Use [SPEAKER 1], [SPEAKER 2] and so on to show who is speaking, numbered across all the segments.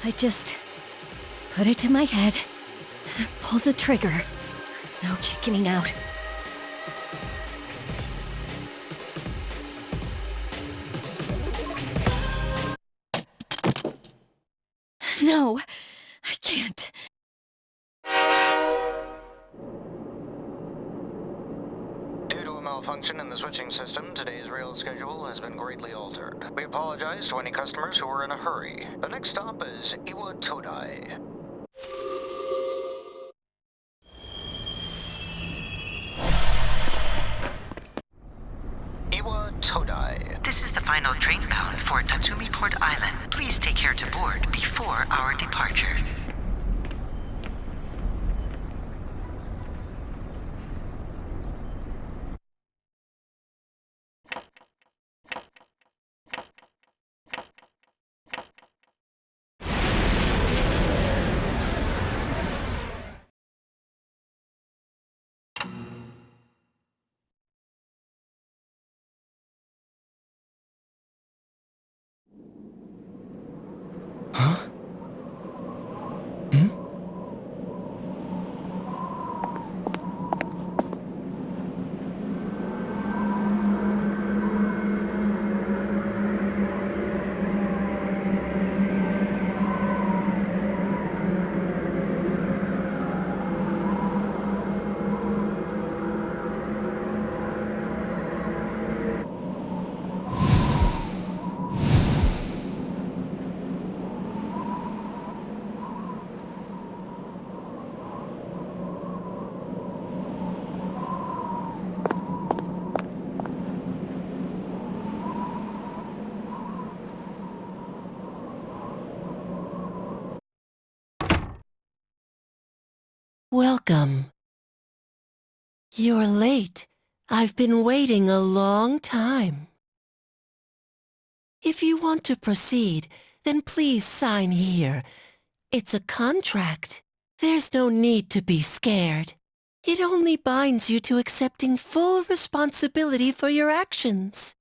[SPEAKER 1] I just put it to my head, pull the trigger. No chickening out. No, I can't.
[SPEAKER 2] Due to a malfunction in the switching system, today's rail schedule has been greatly altered. We apologize to any customers who were in a hurry. The next stop is Iwa Todai. Iwa Todai.
[SPEAKER 3] This is the final train bound for Tatsumi Port Island. Please take care to board before our departure.
[SPEAKER 4] Welcome. You're late. I've been waiting a long time. If you want to proceed, then please sign here. It's a contract. There's no need to be scared. It only binds you to accepting full responsibility for your actions.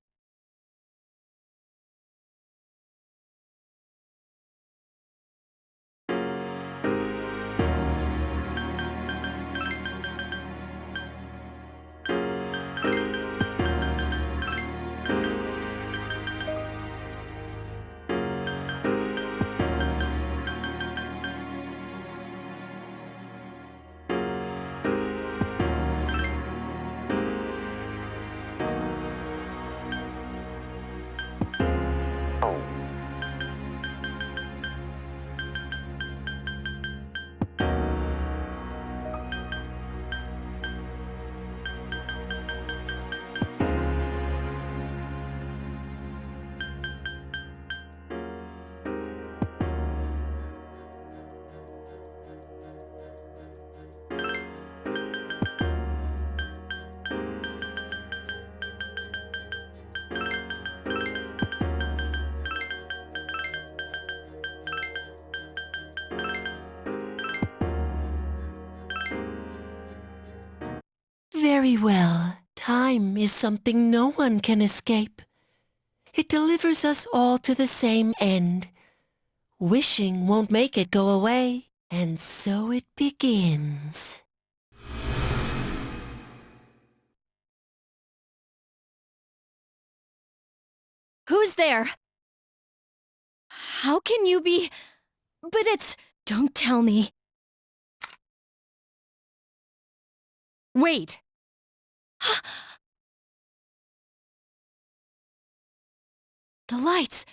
[SPEAKER 4] Very well. Time is something no one can escape. It delivers us all to the same end. Wishing won't make it go away, and so it begins.
[SPEAKER 1] Who's there? How can you be... But it's... Don't tell me. Wait! The lights!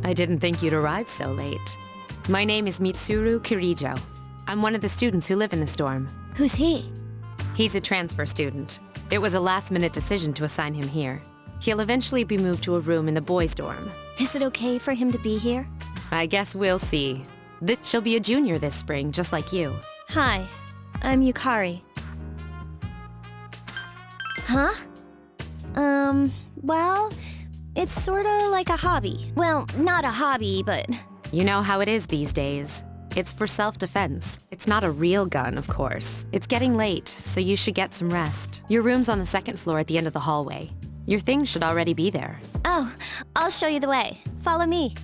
[SPEAKER 5] I didn't think you'd arrive so late. My name is Mitsuru Kirijo. I'm one of the students who live in this dorm.
[SPEAKER 1] Who's he?
[SPEAKER 5] He's a transfer student. It was a last-minute decision to assign him here. He'll eventually be moved to a room in the boys' dorm.
[SPEAKER 1] Is it okay for him to be here?
[SPEAKER 5] I guess we'll see. She'll be a junior this spring, just like you.
[SPEAKER 1] Hi, I'm Yukari. Huh? Well, it's sorta like a hobby. Well, not a hobby, but...
[SPEAKER 5] You know how it is these days. It's for self-defense. It's not a real gun, of course. It's getting late, so you should get some rest. Your room's on the second floor at the end of the hallway. Your things should already be there.
[SPEAKER 1] Oh, I'll show you the way. Follow me.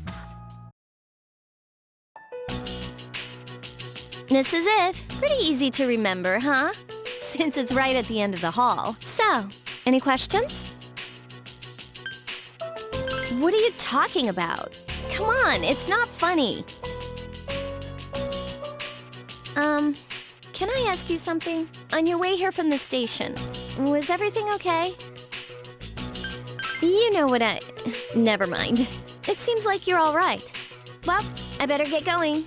[SPEAKER 1] This is it. Pretty easy to remember, huh? Since it's right at the end of the hall. So, any questions? What are you talking about? Come on, it's not funny. Can I ask you something? On your way here from the station, was everything okay? You know what Never mind. It seems like you're all right. Well, I better get going.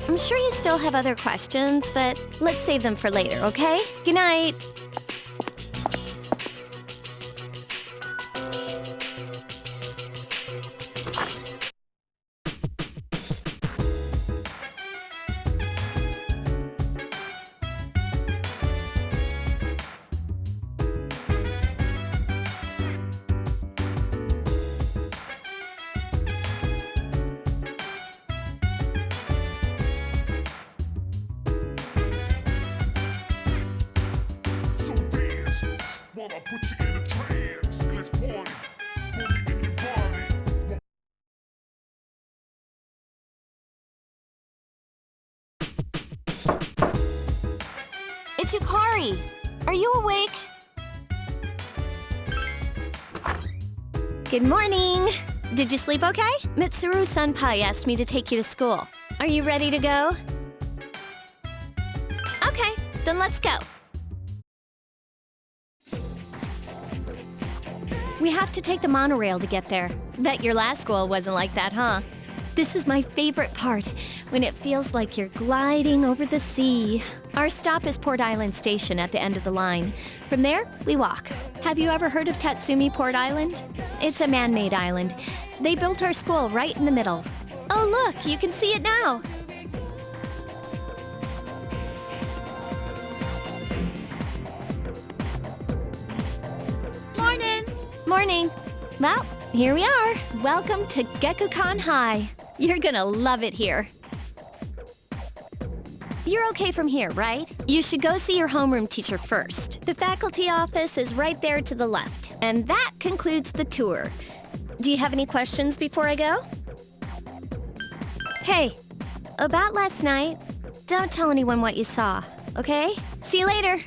[SPEAKER 1] I'm sure you still have other questions, but let's save them for later, okay? Good night.
[SPEAKER 6] So dance, wanna put you in a trance. Let's party, boogie in your body.
[SPEAKER 1] It's Yukari. Are you awake? Good morning. Did you sleep okay? Mitsuru Senpai asked me to take you to school. Are you ready to go? Okay, then let's go. We have to take the monorail to get there. Bet your last school wasn't like that, huh? This is my favorite part, when it feels like you're gliding over the sea. Our stop is Port Island Station at the end of the line. From there, we walk. Have you ever heard of Tatsumi Port Island? It's a man-made island. They built our school right in the middle. Oh look, you can see it now. Morning! Morning. Well, here we are. Welcome to Gekukan High. You're gonna love it here. You're okay from here, right? You should go see your homeroom teacher first. The faculty office is right there to the left. And that concludes the tour. Do you have any questions before I go? Hey, about last night, don't tell anyone what you saw, okay? See you later.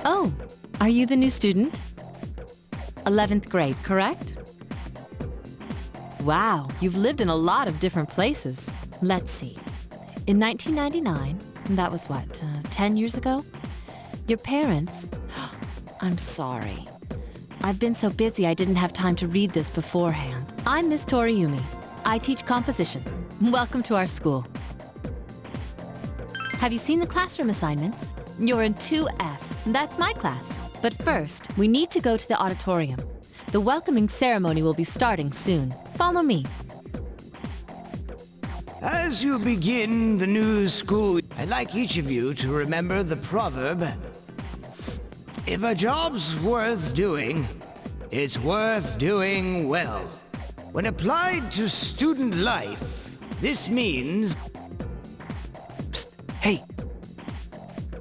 [SPEAKER 7] Oh, are you the new student? 11th grade, correct? Wow, you've lived in a lot of different places. Let's see. In 1999, that was what, 10 years ago? Your parents... I'm sorry. I've been so busy I didn't have time to read this beforehand. I'm Miss Toriumi. I teach composition. Welcome to our school. Have you seen the classroom assignments? You're in 2F. That's my class. But first, we need to go to the auditorium. The welcoming ceremony will be starting soon. Follow me.
[SPEAKER 8] As you begin the new school, I'd like each of you to remember the proverb, if a job's worth doing, it's worth doing well. When applied to student life, this means...
[SPEAKER 9] Psst, hey!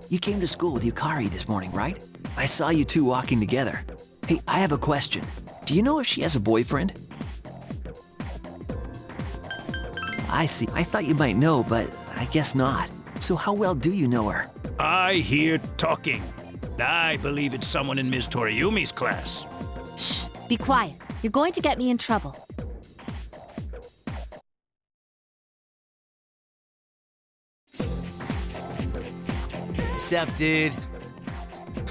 [SPEAKER 9] You came to school with Yukari this morning, right? I saw you two walking together. Hey, I have a question. Do you know if she has a boyfriend? I see. I thought you might know, but I guess not. So how well do you know her?
[SPEAKER 10] I hear talking. I believe it's someone in Ms. Toriumi's class.
[SPEAKER 7] Shh, be quiet. You're going to get me in trouble.
[SPEAKER 11] What's up, dude?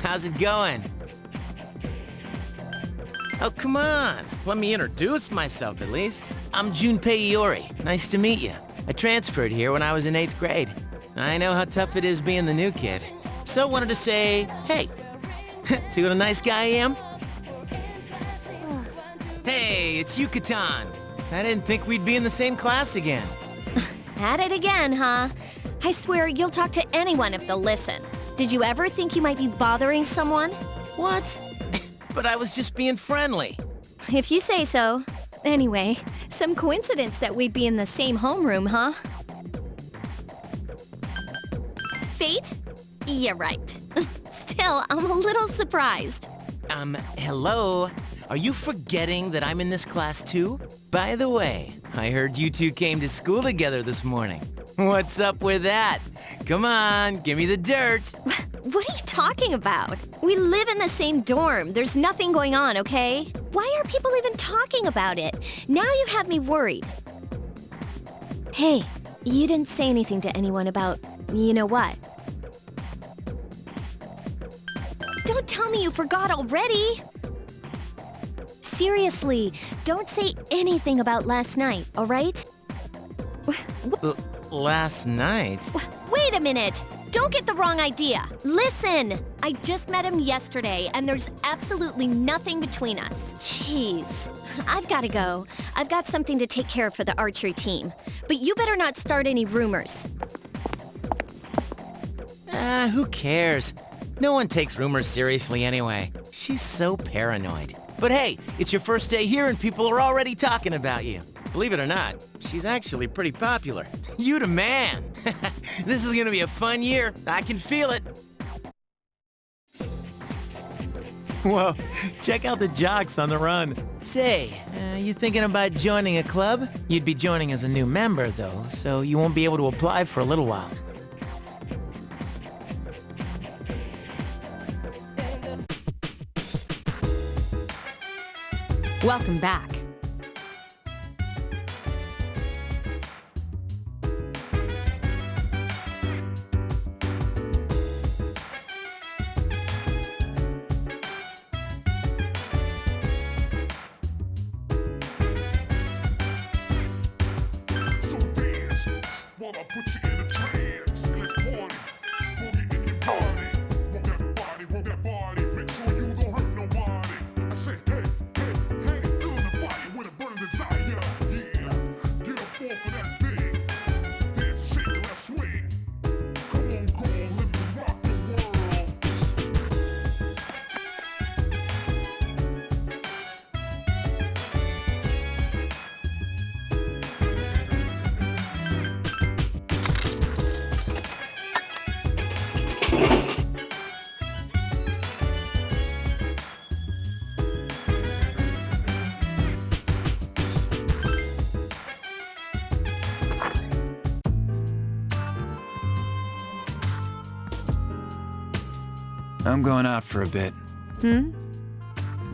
[SPEAKER 11] How's it going? Oh, come on. Let me introduce myself, at least. I'm Junpei Iori. Nice to meet you. I transferred here when I was in 8th grade. I know how tough it is being the new kid. So wanted to say, hey. See what a nice guy I am? Hey, it's Yucatan. I didn't think we'd be in the same class again.
[SPEAKER 1] At it again, huh? I swear you'll talk to anyone if they'll listen. Did you ever think you might be bothering someone?
[SPEAKER 11] What? But I was just being friendly.
[SPEAKER 1] If you say so. Anyway, some coincidence that we'd be in the same homeroom, huh? Fate? Yeah, right. Still, I'm a little surprised.
[SPEAKER 11] Hello? Are you forgetting that I'm in this class too? By the way, I heard you two came to school together this morning. What's up with that? Come on, give me the dirt.
[SPEAKER 1] What are you talking about? We live in the same dorm. There's nothing going on, okay? Why are people even talking about it? Now you have me worried. Hey, you didn't say anything to anyone about, you know what? Don't tell me you forgot already! Seriously, don't say anything about last night, all right?
[SPEAKER 11] Last night?
[SPEAKER 1] Wait a minute! Don't get the wrong idea! Listen! I just met him yesterday, and there's absolutely nothing between us. Jeez. I've gotta go. I've got something to take care of for the archery team. But you better not start any rumors.
[SPEAKER 11] Who cares? No one takes rumors seriously anyway. She's so paranoid. But hey, it's your first day here and people are already talking about you. Believe it or not, she's actually pretty popular. You the man! This is gonna be a fun year. I can feel it. Whoa, check out the jocks on the run. Say, you thinking about joining a club? You'd be joining as a new member, though, so you won't be able to apply for a little while.
[SPEAKER 5] Welcome back.
[SPEAKER 6] So dance while I put you in a trance. Let's party. Boogie in your body. Rock that body, rock that body. Make sure you don't hurt nobody. I say, hey, hey, hey, feeling the fire with a burning desire. Yeah, get up off of that thing. Dance and shake that swing. Come on, go on, let me rock the world.
[SPEAKER 12] I'm going out for a bit.
[SPEAKER 5] Hmm?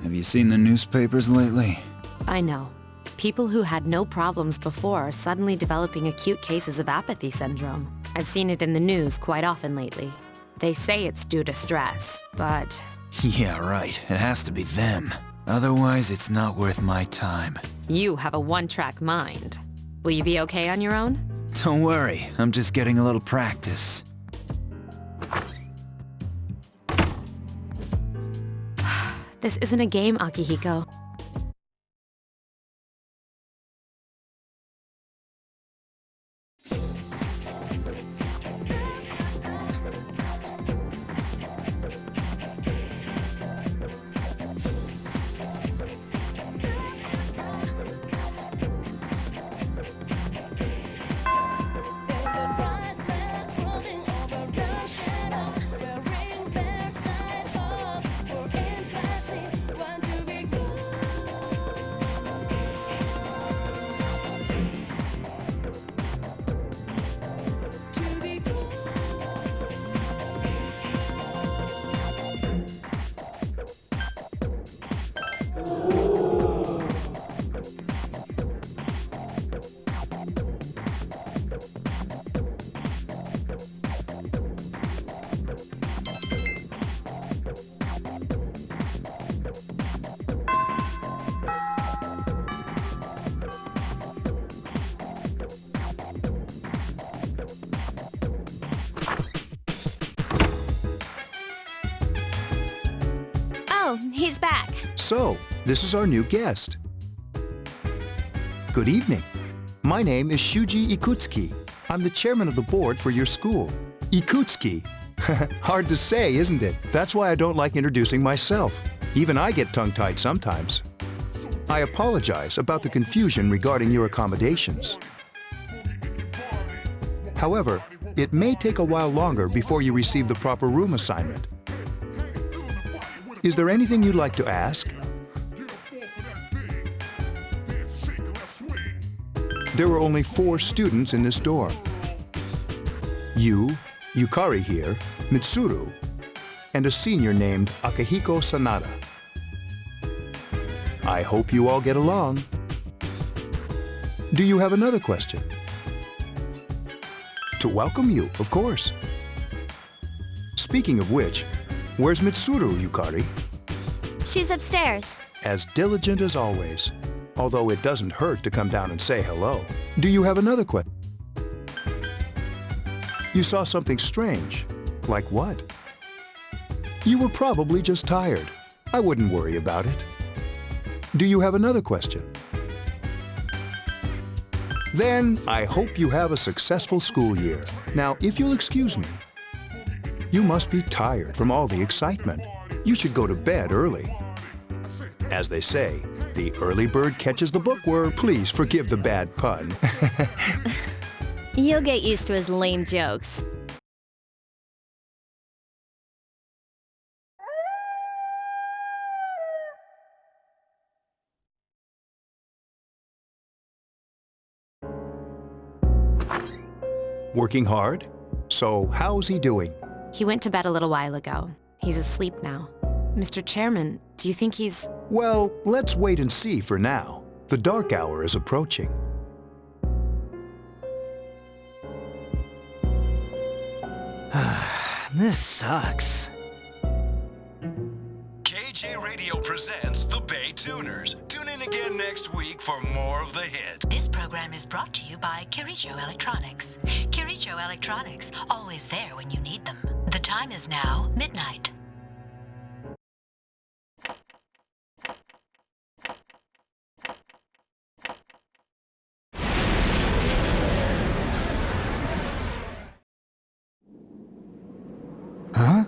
[SPEAKER 12] Have you seen the newspapers lately?
[SPEAKER 5] I know. People who had no problems before are suddenly developing acute cases of apathy syndrome. I've seen it in the news quite often lately. They say it's due to stress, but...
[SPEAKER 12] Yeah, right. It has to be them. Otherwise, it's not worth my time.
[SPEAKER 5] You have a one-track mind. Will you be okay on your own?
[SPEAKER 12] Don't worry, I'm just getting a little practice.
[SPEAKER 5] This isn't a game, Akihiko.
[SPEAKER 1] Oh, he's back.
[SPEAKER 13] So, this is our new guest. Good evening. My name is Shuji Ikutsuki. I'm the chairman of the board for your school. Ikutsuki. Hard to say, isn't it? That's why I don't like introducing myself. Even I get tongue-tied sometimes. I apologize about the confusion regarding your accommodations. However, it may take a while longer before you receive the proper room assignment. Is there anything you'd like to ask? There are only 4 students in this dorm. You, Yukari here, Mitsuru, and a senior named Akihiko Sanada. I hope you all get along. Do you have another question? To welcome you, of course. Speaking of which, where's Mitsuru, Yukari?
[SPEAKER 1] She's upstairs.
[SPEAKER 13] As diligent as always. Although it doesn't hurt to come down and say hello. Do you have another question? You saw something strange. Like what? You were probably just tired. I wouldn't worry about it. Do you have another question? Then I hope you have a successful school year. Now, if you'll excuse me, you must be tired from all the excitement. You should go to bed early. As they say, the early bird catches the bookworm. Please forgive the bad pun.
[SPEAKER 1] You'll get used to his lame jokes.
[SPEAKER 13] Working hard? So how's he doing?
[SPEAKER 5] He went to bed a little while ago. He's asleep now. Mr. Chairman, do you think he's...
[SPEAKER 13] Well, let's wait and see for now. The dark hour is approaching.
[SPEAKER 8] This sucks.
[SPEAKER 14] KJ Radio presents the Bay Tuners. Tune in again next week for more of the hits.
[SPEAKER 3] This program is brought to you by Kirijo Electronics. Kirijo Electronics, always there when you need them. The time is now midnight.
[SPEAKER 13] Huh?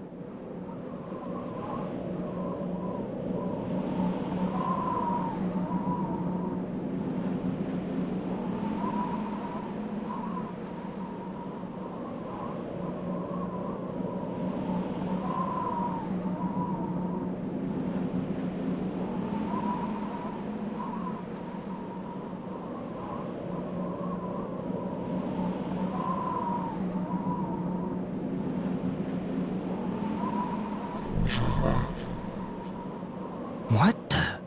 [SPEAKER 8] What the?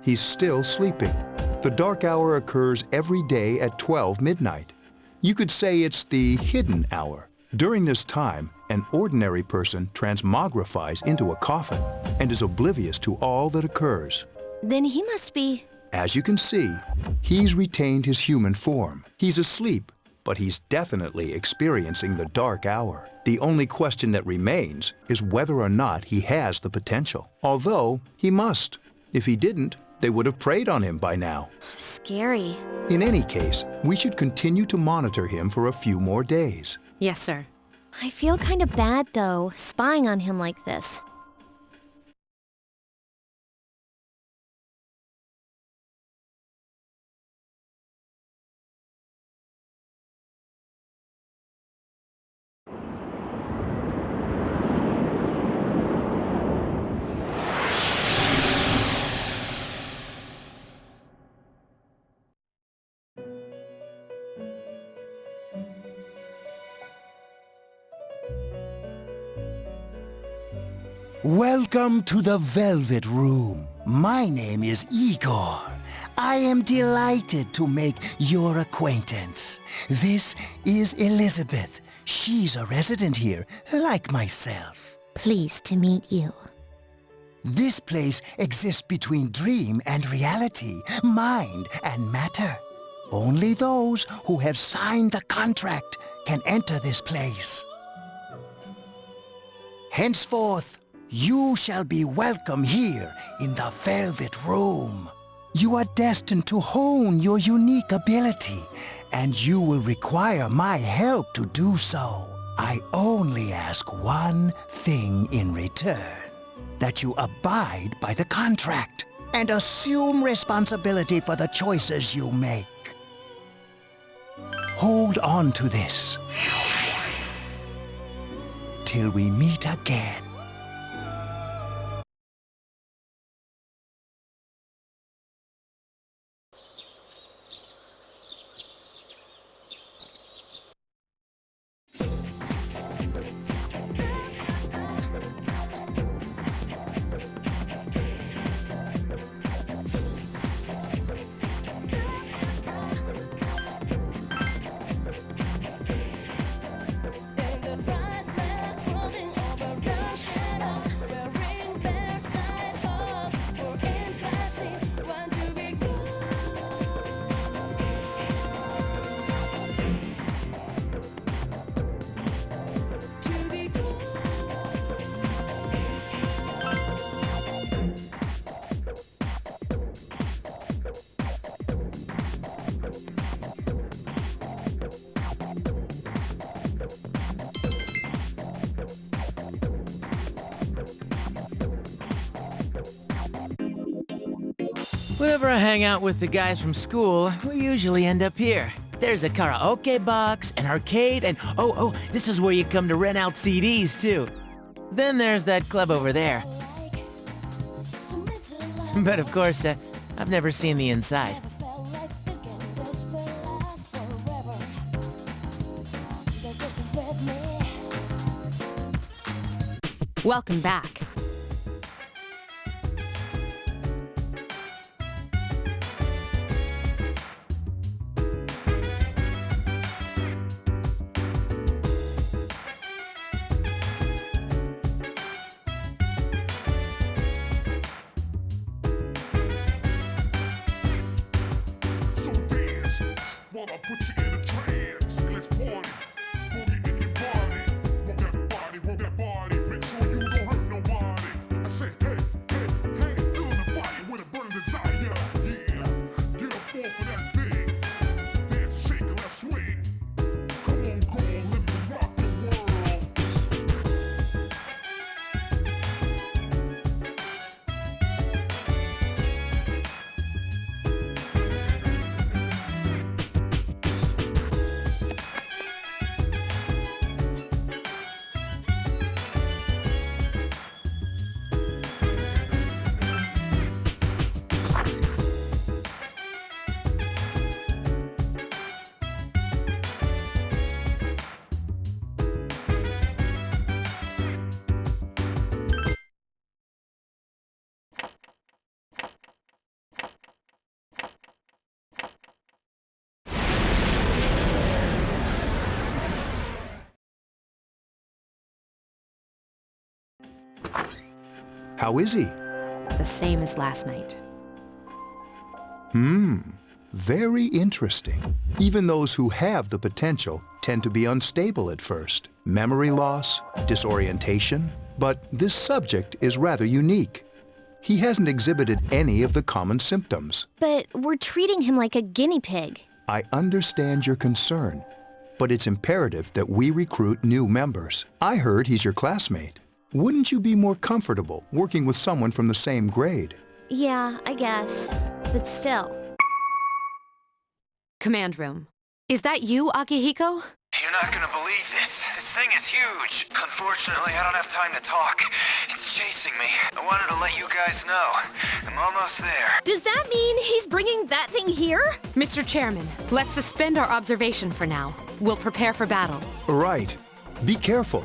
[SPEAKER 13] He's still sleeping. The dark hour occurs every day at 12 midnight. You could say it's the hidden hour. During this time, an ordinary person transmogrifies into a coffin and is oblivious to all that occurs.
[SPEAKER 1] Then he must be...
[SPEAKER 13] As you can see, he's retained his human form. He's asleep, but he's definitely experiencing the dark hour. The only question that remains is whether or not he has the potential. Although, he must. If he didn't, they would have preyed on him by now.
[SPEAKER 1] Scary.
[SPEAKER 13] In any case, we should continue to monitor him for a few more days.
[SPEAKER 5] Yes, sir.
[SPEAKER 1] I feel kind of bad, though, spying on him like this.
[SPEAKER 15] Welcome to the Velvet Room. My name is Igor. I am delighted to make your acquaintance. This is Elizabeth. She's a resident here, like myself.
[SPEAKER 16] Pleased to meet you.
[SPEAKER 15] This place exists between dream and reality, mind and matter. Only those who have signed the contract can enter this place. Henceforth, you shall be welcome here in the Velvet Room. You are destined to hone your unique ability, and you will require my help to do so. I only ask one thing in return, that you abide by the contract and assume responsibility for the choices you make. Hold on to this till we meet again.
[SPEAKER 11] Whenever I hang out with the guys from school, we usually end up here. There's a karaoke box, an arcade, and oh, this is where you come to rent out CDs too. Then there's that club over there. But of course, I've never seen the inside.
[SPEAKER 5] Welcome back.
[SPEAKER 6] While I put you in a trance, let's party. Boogie in your body. Rock that body, make sure you don't hurt nobody.
[SPEAKER 13] How is he?
[SPEAKER 5] The same as last night.
[SPEAKER 13] Very interesting. Even those who have the potential tend to be unstable at first. Memory loss, disorientation. But this subject is rather unique. He hasn't exhibited any of the common symptoms.
[SPEAKER 1] But we're treating him like a guinea pig.
[SPEAKER 13] I understand your concern, but it's imperative that we recruit new members. I heard he's your classmate. Wouldn't you be more comfortable working with someone from the same grade?
[SPEAKER 1] Yeah, I guess. But still.
[SPEAKER 5] Command room. Is that you, Akihiko?
[SPEAKER 12] You're not gonna believe this. This thing is huge. Unfortunately, I don't have time to talk. It's chasing me. I wanted to let you guys know. I'm almost there.
[SPEAKER 1] Does that mean he's bringing that thing here?
[SPEAKER 5] Mr. Chairman, let's suspend our observation for now. We'll prepare for battle.
[SPEAKER 13] Right. Be careful.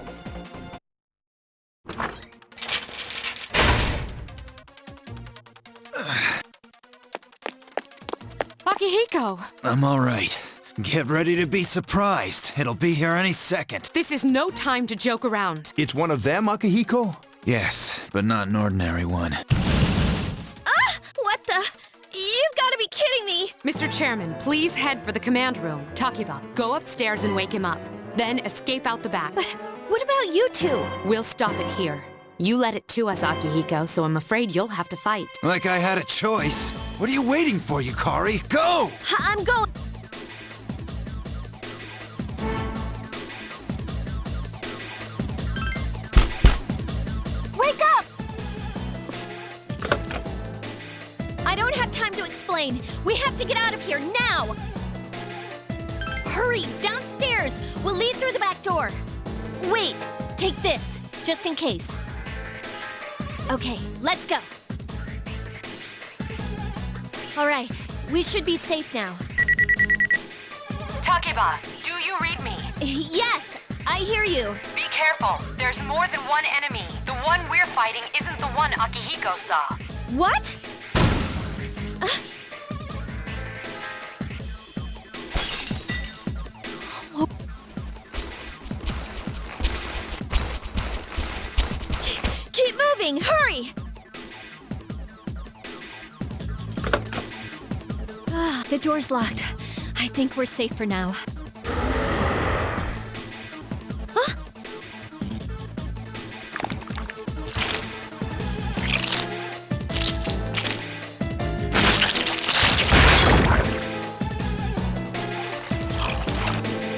[SPEAKER 5] Akihiko!
[SPEAKER 12] I'm all right. Get ready to be surprised. It'll be here any second.
[SPEAKER 5] This is no time to joke around.
[SPEAKER 13] It's one of them, Akihiko?
[SPEAKER 12] Yes, but not an ordinary one.
[SPEAKER 1] Ah! What the? You've got to be kidding me!
[SPEAKER 5] Mr. Chairman, please head for the command room. Takiba, go upstairs and wake him up. Then escape out the back.
[SPEAKER 1] But what about you two?
[SPEAKER 5] We'll stop it here. You led it to us, Akihiko, so I'm afraid you'll have to fight.
[SPEAKER 12] Like I had a choice. What are you waiting for, Yukari? Go!
[SPEAKER 1] I'm going... Wake up! I don't have time to explain. We have to get out of here now! Hurry, downstairs! We'll leave through the back door. Wait, take this, just in case. Okay, let's go. All right, we should be safe now.
[SPEAKER 5] Takiba, do you read me?
[SPEAKER 1] Yes, I hear you.
[SPEAKER 5] Be careful. There's more than one enemy. The one we're fighting isn't the one Akihiko saw.
[SPEAKER 1] What? Keep moving, hurry! The door's locked. I think we're safe for now. Huh?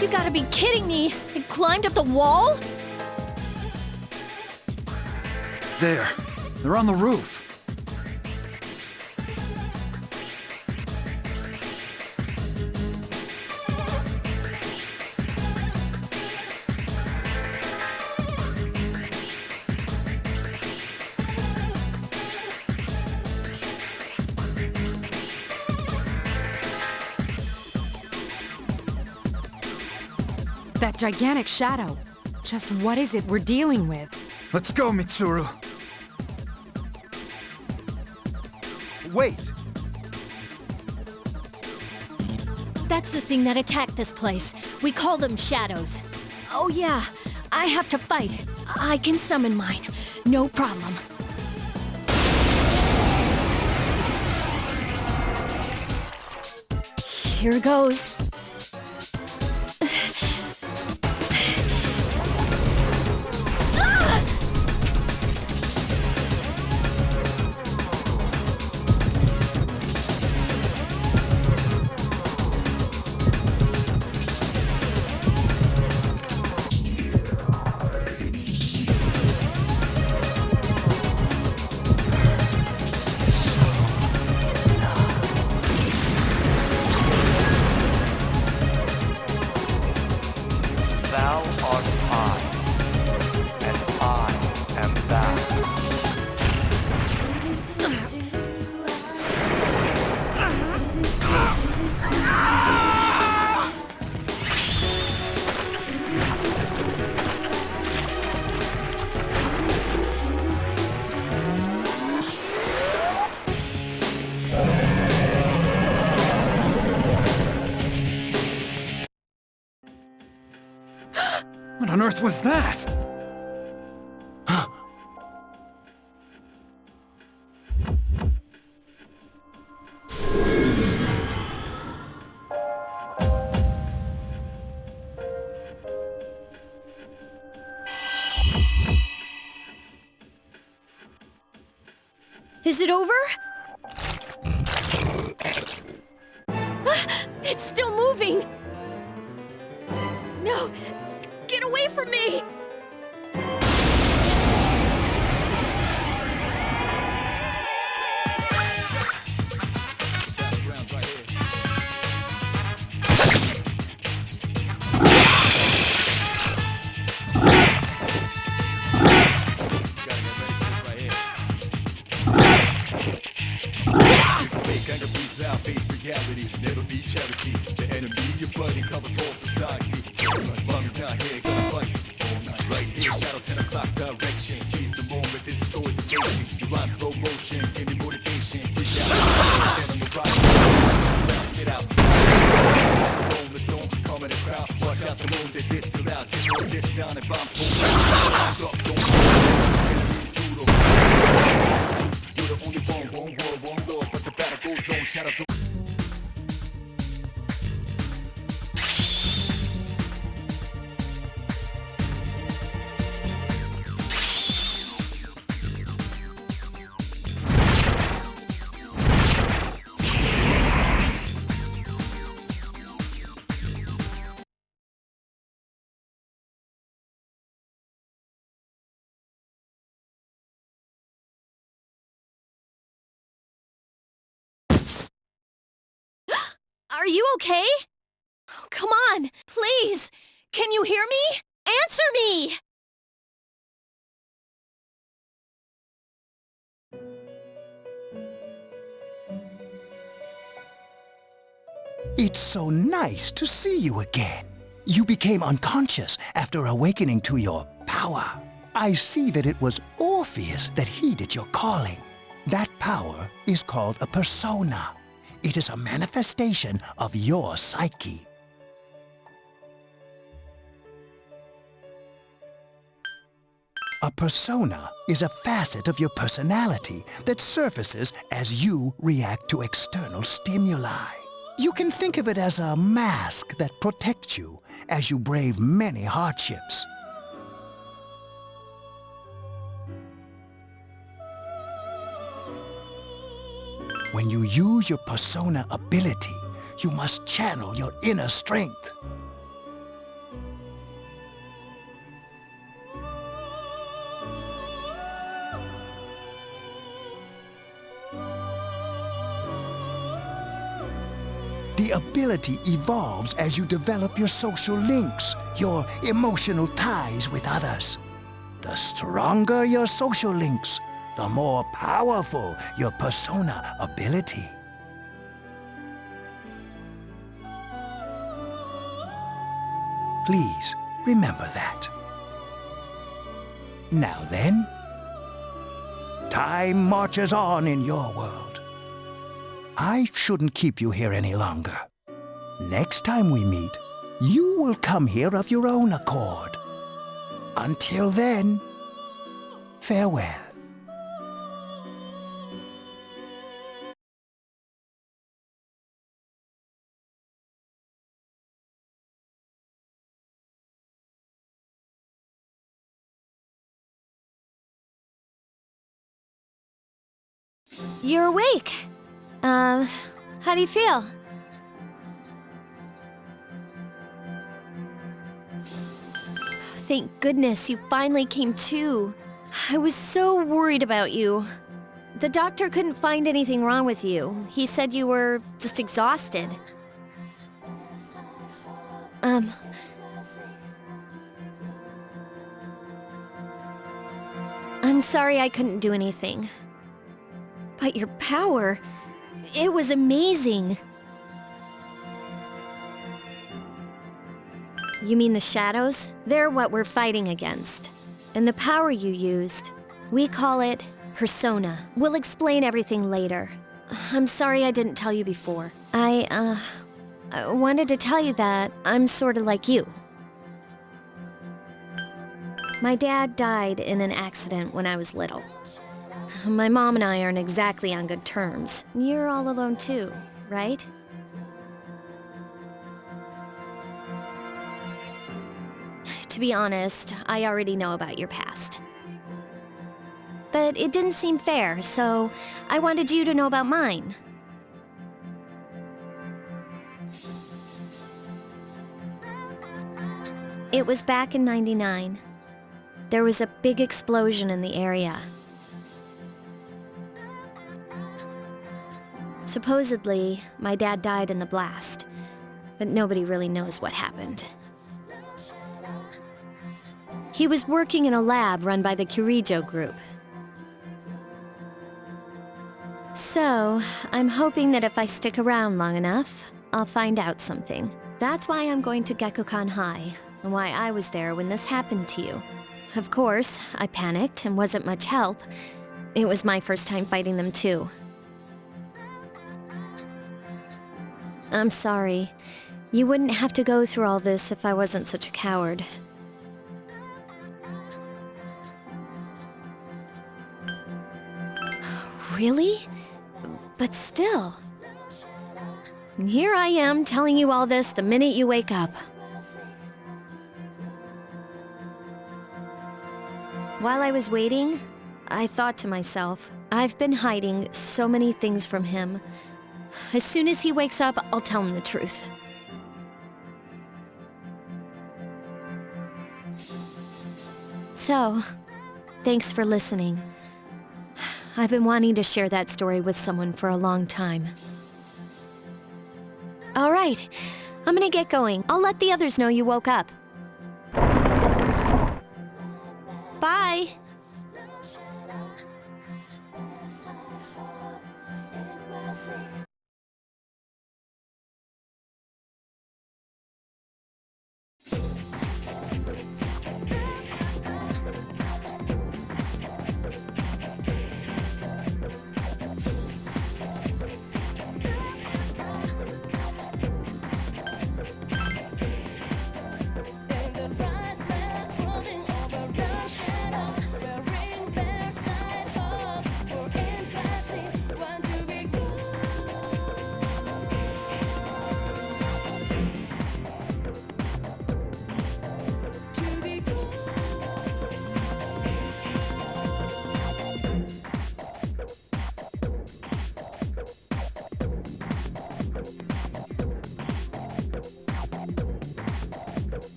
[SPEAKER 1] You gotta be kidding me! It climbed up the wall?
[SPEAKER 12] There. They're on the roof.
[SPEAKER 5] That gigantic shadow. Just what is it we're dealing with?
[SPEAKER 12] Let's go, Mitsuru.
[SPEAKER 13] Wait!
[SPEAKER 1] That's the thing that attacked this place. We call them shadows. Oh yeah, I have to fight. I can summon mine. No problem. Here goes.
[SPEAKER 16] Thou art I, and I am thou.
[SPEAKER 12] What on earth was that?
[SPEAKER 1] Is it over? It's still moving! No! Get away from me!
[SPEAKER 6] Reality, never be charity. The enemy you're fighting covers all society. Mom is not here, gonna fight all night. Right here, shadow 10 o'clock direction. Seize the moment, destroy the nation. You rhyme slow motion, give me motivation. Get out, get on the ride. Get out. Roll the stone, calm in the crowd. Watch out the moon, they diss too loud. Get more this sound and bombs full. You're the only one world, one love. But the battle goes on, shadows.
[SPEAKER 1] Are you okay? Oh, come on, please! Can you hear me? Answer me!
[SPEAKER 15] It's so nice to see you again. You became unconscious after awakening to your power. I see that it was Orpheus that heeded your calling. That power is called a persona. It is a manifestation of your psyche. A persona is a facet of your personality that surfaces as you react to external stimuli. You can think of it as a mask that protects you as you brave many hardships. When you use your persona ability, you must channel your inner strength. The ability evolves as you develop your social links, your emotional ties with others. The stronger your social links, the more powerful your persona ability. Please remember that. Now then, time marches on in your world. I shouldn't keep you here any longer. Next time we meet, you will come here of your own accord. Until then, farewell.
[SPEAKER 1] You're awake. How do you feel? Thank goodness you finally came to. I was so worried about you. The doctor couldn't find anything wrong with you. He said you were just exhausted. I'm sorry I couldn't do anything. But your power, it was amazing. You mean the shadows? They're what we're fighting against. And the power you used, we call it persona. We'll explain everything later. I'm sorry I didn't tell you before. I wanted to tell you that I'm sort of like you. My dad died in an accident when I was little. My mom and I aren't exactly on good terms. You're all alone too, right? To be honest, I already know about your past. but it didn't seem fair, so I wanted you to know about mine. It was back in '99. There was a big explosion in the area. Supposedly, my dad died in the blast, but nobody really knows what happened. He was working in a lab run by the Kirijo group. So, I'm hoping that if I stick around long enough, I'll find out something. That's why I'm going to Gekkoukan High, and why I was there when this happened to you. Of course, I panicked and wasn't much help. It was my first time fighting them too. I'm sorry. You wouldn't have to go through all this if I wasn't such a coward. Really? But still. Here I am telling you all this the minute you wake up. While I was waiting, I thought to myself, I've been hiding so many things from him. As soon as he wakes up, I'll tell him the truth. So, thanks for listening. I've been wanting to share that story with someone for a long time. All right, I'm gonna get going. I'll let the others know you woke up. Bye!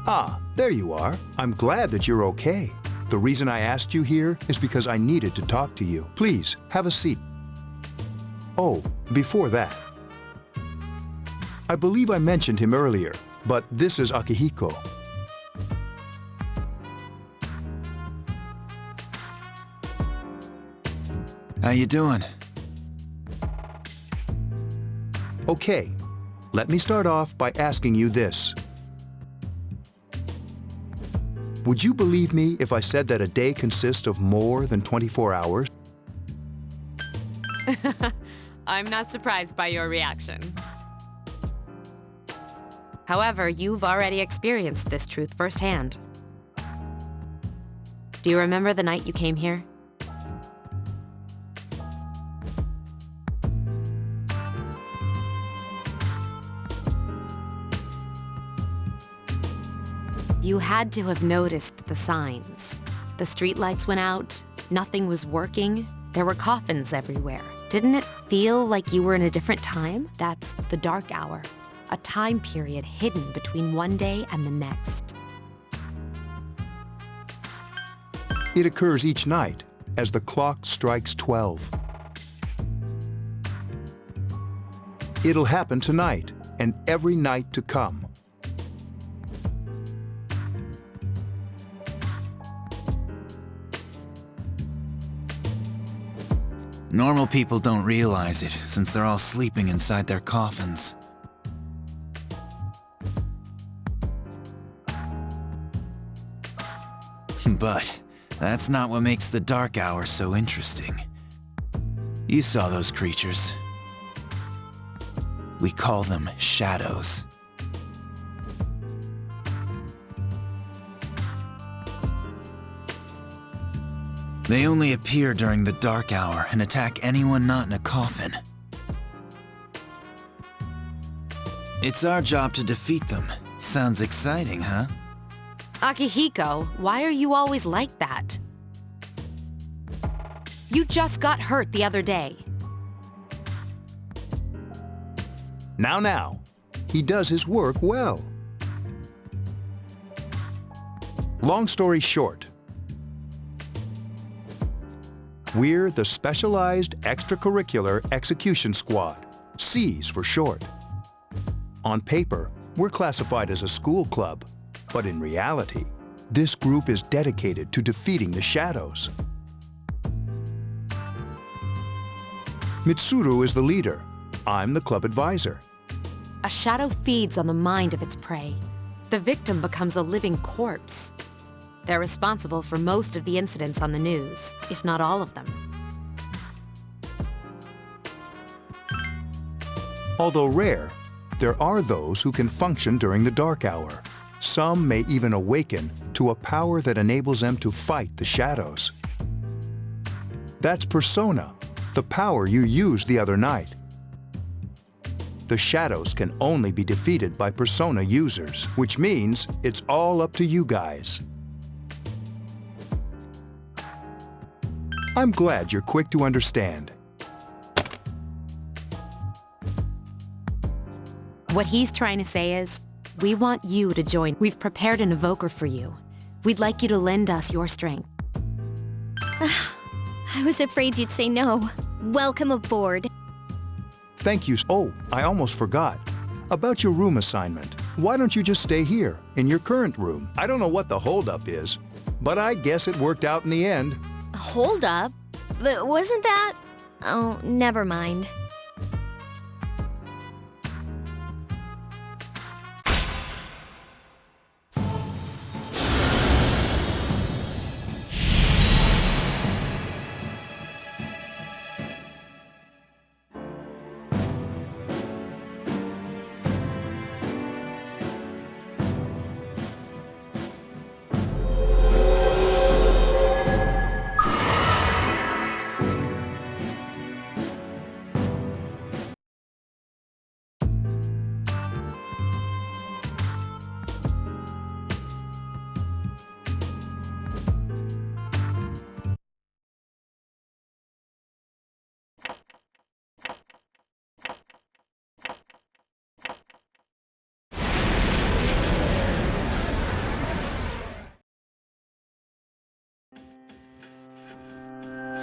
[SPEAKER 13] Ah, there you are. I'm glad that you're okay. The reason I asked you here is because I needed to talk to you. Please, have a seat. Oh, before that. I believe I mentioned him earlier, but this is Akihiko.
[SPEAKER 9] How you doing?
[SPEAKER 13] Okay, let me start off by asking you this. Would you believe me if I said that a day consists of more than 24 hours?
[SPEAKER 5] I'm not surprised by your reaction. However, you've already experienced this truth firsthand. Do you remember the night you came here? You had to have noticed the signs. The streetlights went out, nothing was working, there were coffins everywhere, Didn't it feel like you were in a different time? That's the dark hour, a time period hidden between one day and the next.
[SPEAKER 13] It occurs each night as the clock strikes 12. It'll happen tonight and every night to come.
[SPEAKER 12] Normal people don't realize it, since they're all sleeping inside their coffins. But that's not what makes the Dark Hour so interesting. You saw those creatures. We call them shadows. They only appear during the dark hour and attack anyone not in a coffin. It's our job to defeat them. Sounds exciting, huh?
[SPEAKER 5] Akihiko, why are you always like that? You just got hurt the other day.
[SPEAKER 13] Now, he does his work well. Long story short, we're the Specialized Extracurricular Execution Squad, SEAS for short. On paper, we're classified as a school club, but in reality, this group is dedicated to defeating the shadows. Mitsuru is the leader. I'm the club advisor.
[SPEAKER 5] A shadow feeds on the mind of its prey. The victim becomes a living corpse. They're responsible for most of the incidents on the news, if not all of them.
[SPEAKER 13] Although rare, there are those who can function during the dark hour. Some may even awaken to a power that enables them to fight the shadows. That's Persona, the power you used the other night. The shadows can only be defeated by Persona users, which means it's all up to you guys. I'm glad you're quick to understand.
[SPEAKER 5] What he's trying to say is, we want you to join. We've prepared an evoker for you. We'd like you to lend us your strength.
[SPEAKER 1] I was afraid you'd say no. Welcome aboard.
[SPEAKER 13] Thank you. Oh, I almost forgot. About your room assignment. Why don't you just stay here, in your current room? I don't know what the holdup is, but I guess it worked out in the end.
[SPEAKER 1] Hold up? But wasn't that... Oh, never mind.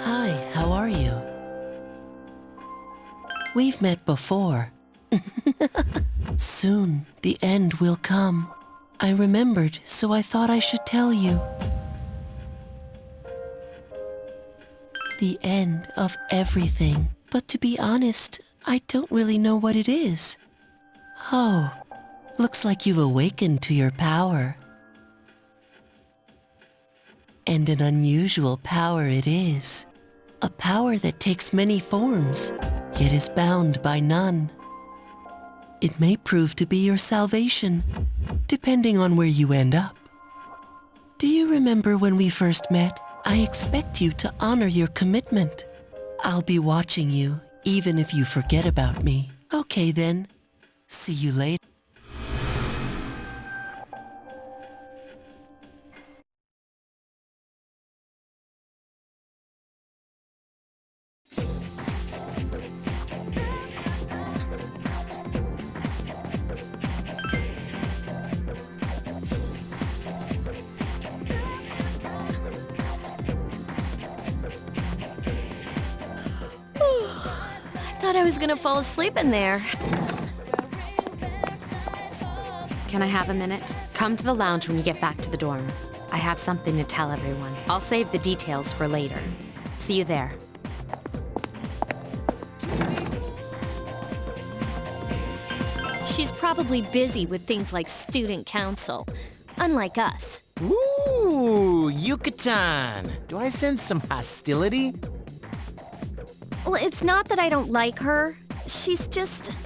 [SPEAKER 4] Hi, how are you? We've met before. Soon, the end will come. I remembered, so I thought I should tell you. The end of everything. But to be honest, I don't really know what it is. Oh, looks like you've awakened to your power. And an unusual power it is. A power that takes many forms, yet is bound by none. It may prove to be your salvation, depending on where you end up. Do you remember when we first met? I expect you to honor your commitment. I'll be watching you, even if you forget about me. Okay then. See you later.
[SPEAKER 1] I thought I was gonna fall asleep in there.
[SPEAKER 5] Can I have a minute? Come to the lounge when you get back to the dorm. I have something to tell everyone. I'll save the details for later. See you there.
[SPEAKER 1] She's probably busy with things like student council, unlike us.
[SPEAKER 11] Ooh, Yucatan. Do I sense some hostility?
[SPEAKER 1] Well, it's not that I don't like her. She's just...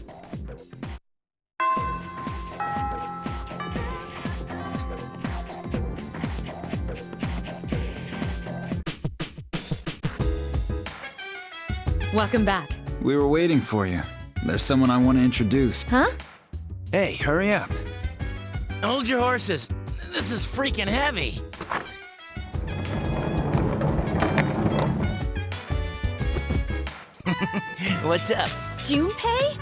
[SPEAKER 5] Welcome back.
[SPEAKER 17] We were waiting for you. There's someone I want to introduce.
[SPEAKER 1] Huh?
[SPEAKER 17] Hey, hurry up.
[SPEAKER 11] Hold your horses. This is freaking heavy. What's up?
[SPEAKER 1] Junpei?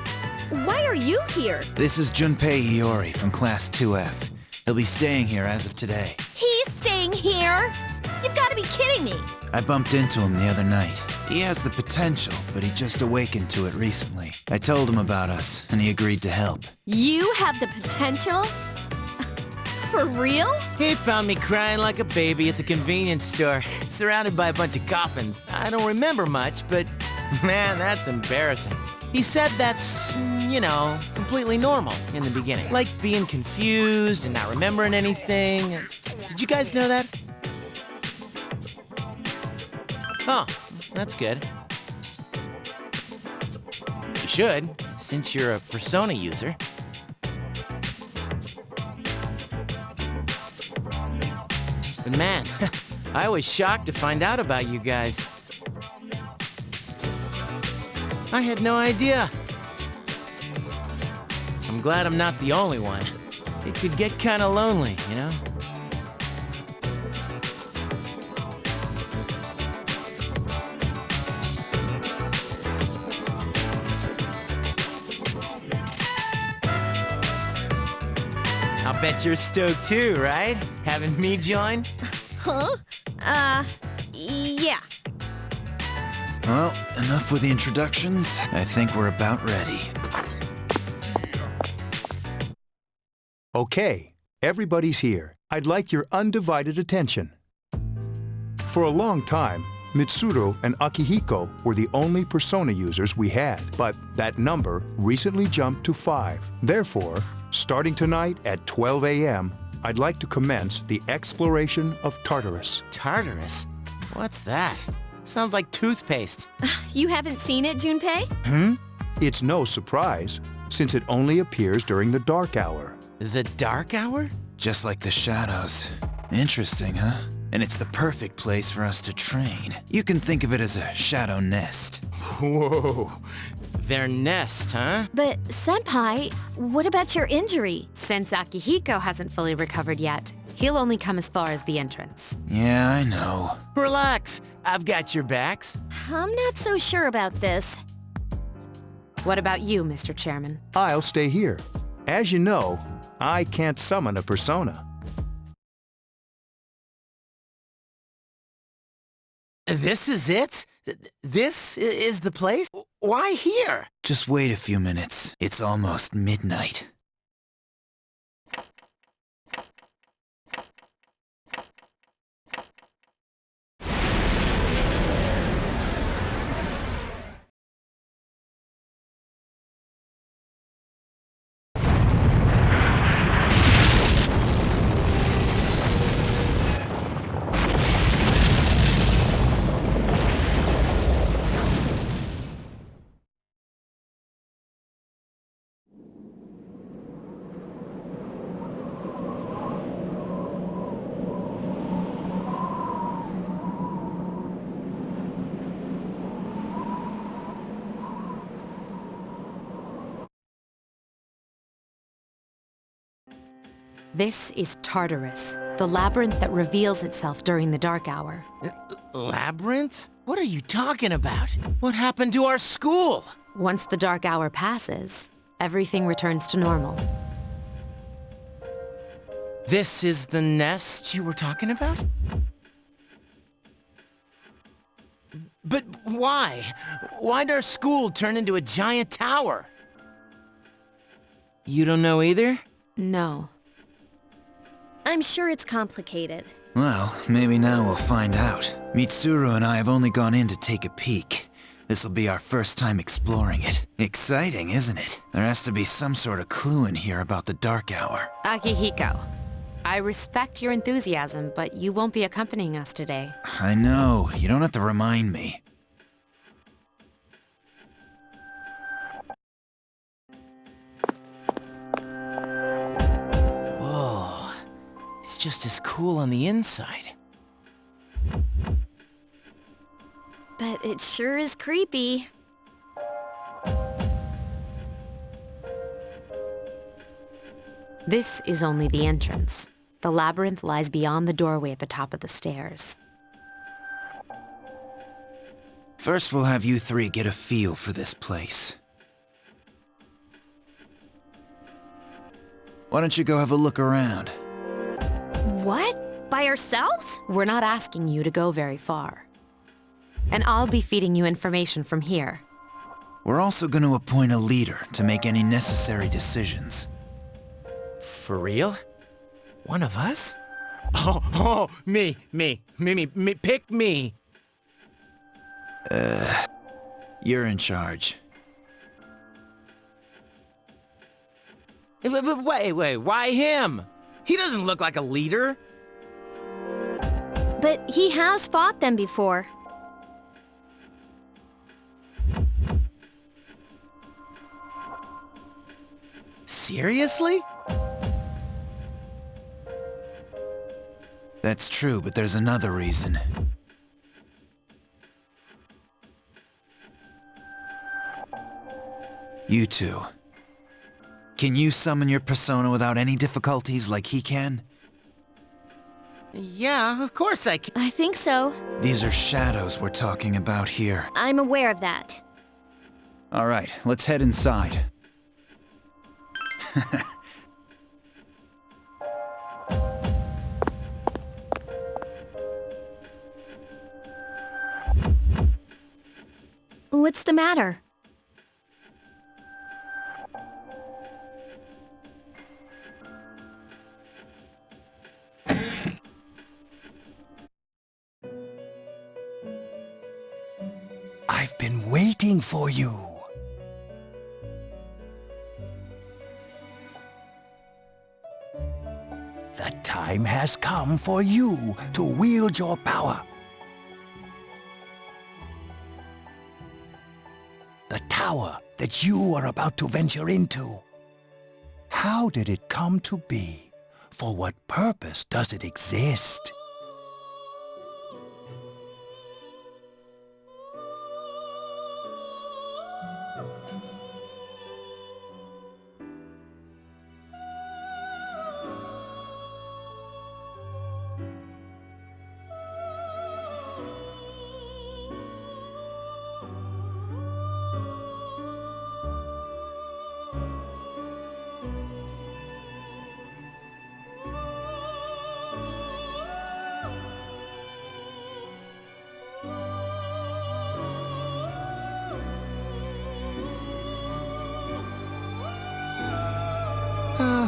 [SPEAKER 1] Why are you here?
[SPEAKER 17] This is Junpei Iori from Class 2F. He'll be staying here as of today.
[SPEAKER 1] He's staying here? You've got to be kidding me.
[SPEAKER 17] I bumped into him the other night. He has the potential, but he just awakened to it recently. I told him about us, and he agreed to help.
[SPEAKER 1] You have the potential? For real?
[SPEAKER 11] He found me crying like a baby at the convenience store, surrounded by a bunch of coffins. I don't remember much, but man, that's embarrassing. He said that's, you know, completely normal in the beginning. Like being confused and not remembering anything. Did you guys know that? Oh, that's good. You should, since you're a Persona user. But man, I was shocked to find out about you guys. I had no idea. I'm glad I'm not the only one. It could get kinda lonely, you know? I'll bet you're stoked too, right? Having me join?
[SPEAKER 1] Huh? Yeah.
[SPEAKER 17] Well, enough with the introductions. I think we're about ready.
[SPEAKER 13] Okay, everybody's here. I'd like your undivided attention. For a long time, Mitsuru and Akihiko were the only Persona users we had, but that number recently jumped to 5. Therefore, starting tonight at 12 a.m., I'd like to commence the exploration of Tartarus.
[SPEAKER 11] Tartarus? What's that? Sounds like toothpaste.
[SPEAKER 1] You haven't seen it, Junpei?
[SPEAKER 13] It's no surprise, since it only appears during the dark hour.
[SPEAKER 11] The dark hour?
[SPEAKER 17] Just like the shadows. Interesting, huh? And it's the perfect place for us to train. You can think of it as a shadow nest.
[SPEAKER 11] Whoa. Their nest, huh?
[SPEAKER 1] But, Senpai, what about your injury?
[SPEAKER 5] Since Akihiko hasn't fully recovered yet, he'll only come as far as the entrance.
[SPEAKER 17] Yeah, I know.
[SPEAKER 11] Relax. I've got your backs.
[SPEAKER 1] I'm not so sure about this.
[SPEAKER 5] What about you, Mr. Chairman?
[SPEAKER 13] I'll stay here. As you know, I can't summon a Persona.
[SPEAKER 11] This is it? This is the place? Why here?
[SPEAKER 17] Just wait a few minutes. It's almost midnight.
[SPEAKER 5] This is Tartarus, The labyrinth that reveals itself during the dark hour.
[SPEAKER 11] Labyrinth? What are you talking about? What happened to our school?
[SPEAKER 5] Once the dark hour passes, everything returns to normal.
[SPEAKER 11] This is the nest you were talking about? But why? Why'd our school turn into a giant tower? You don't know either?
[SPEAKER 5] No.
[SPEAKER 1] I'm sure it's complicated.
[SPEAKER 17] Well, maybe now we'll find out. Mitsuru and I have only gone in to take a peek. This'll be our first time exploring it. Exciting, isn't it? There has to be some sort of clue in here about the dark hour.
[SPEAKER 5] Akihiko, I respect your enthusiasm, but you won't be accompanying us today.
[SPEAKER 17] I know. You don't have to remind me.
[SPEAKER 11] Whoa. It's just as cool on the inside.
[SPEAKER 1] But it sure is creepy.
[SPEAKER 5] This is only the entrance. The labyrinth lies beyond the doorway at the top of the stairs.
[SPEAKER 17] First, we'll have you three get a feel for this place. Why don't you go have a look around?
[SPEAKER 1] What? By ourselves?
[SPEAKER 5] We're not asking you to go very far. And I'll be feeding you information from here.
[SPEAKER 17] We're also going to appoint a leader to make any necessary decisions.
[SPEAKER 11] For real? One of us? Oh, me, pick me.
[SPEAKER 17] You're in charge.
[SPEAKER 11] But wait, why him? He doesn't look like a leader.
[SPEAKER 1] But he has fought them before.
[SPEAKER 11] Seriously?
[SPEAKER 17] That's true, but there's another reason. You two. Can you summon your persona without any difficulties like he can?
[SPEAKER 11] Yeah, of course I can.
[SPEAKER 1] I think so.
[SPEAKER 17] These are shadows we're talking about here.
[SPEAKER 1] I'm aware of that.
[SPEAKER 17] All right, let's head inside.
[SPEAKER 1] What's the matter?
[SPEAKER 15] I've been waiting for you. The time has come for you to wield your power. The tower that you are about to venture into. How did it come to be? For what purpose does it exist?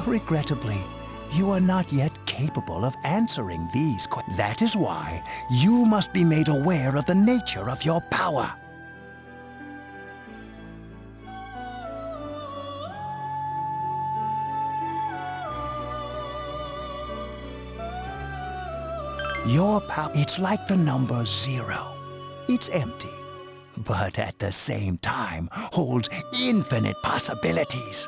[SPEAKER 15] Regrettably, you are not yet capable of answering these questions. That is why you must be made aware of the nature of your power. Your power, it's like the number 0. It's empty, but at the same time holds infinite possibilities.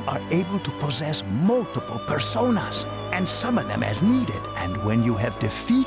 [SPEAKER 15] are able to possess multiple personas and summon them as needed. And when you have defeated